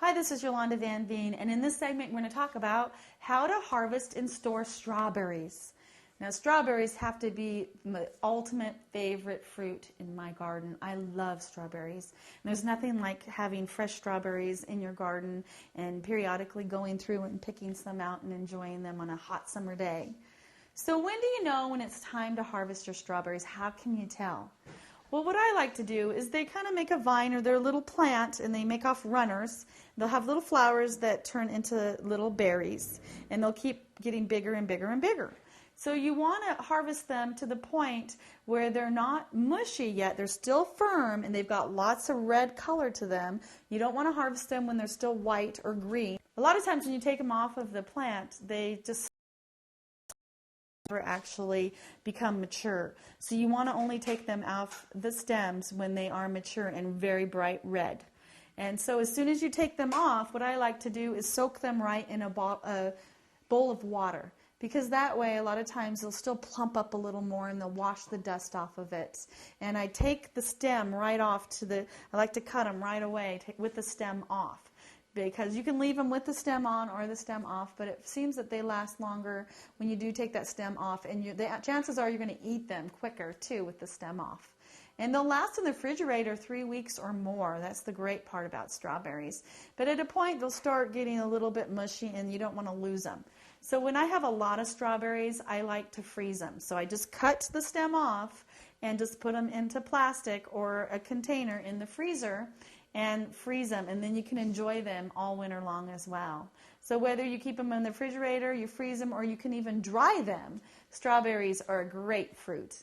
Hi, this is Yolanda Van Veen, and in this segment we're going to talk about how to harvest and store strawberries. Now, strawberries have to be my ultimate favorite fruit in my garden. I love strawberries. And there's nothing like having fresh strawberries in your garden and periodically going through and picking some out and enjoying them on a hot summer day. So when do you know when it's time to harvest your strawberries? How can you tell? Well, what I like to do is they kind of make a vine or they're a little plant and they make off runners. They'll have little flowers that turn into little berries and they'll keep getting bigger and bigger and bigger. So you want to harvest them to the point where they're not mushy yet. They're still firm and they've got lots of red color to them. You don't want to harvest them when they're still white or green. A lot of times when you take them off of the plant, they just actually become mature. So you want to only take them off the stems when they are mature and very bright red. And so as soon as you take them off, what I like to do is soak them right in a bowl of water. Because that way, a lot of times, they'll still plump up a little more and they'll wash the dust off of it. And I take the stem right off I like to cut them right away with the stem off. Because you can leave them with the stem on or the stem off, but it seems that they last longer when you do take that stem off. And the chances are you're going to eat them quicker, too, with the stem off. And they'll last in the refrigerator 3 weeks or more. That's the great part about strawberries. But at a point, they'll start getting a little bit mushy, and you don't want to lose them. So when I have a lot of strawberries, I like to freeze them. So I just cut the stem off and just put them into plastic or a container in the freezer and freeze them. And then you can enjoy them all winter long as well. So whether you keep them in the refrigerator, you freeze them, or you can even dry them, strawberries are a great fruit.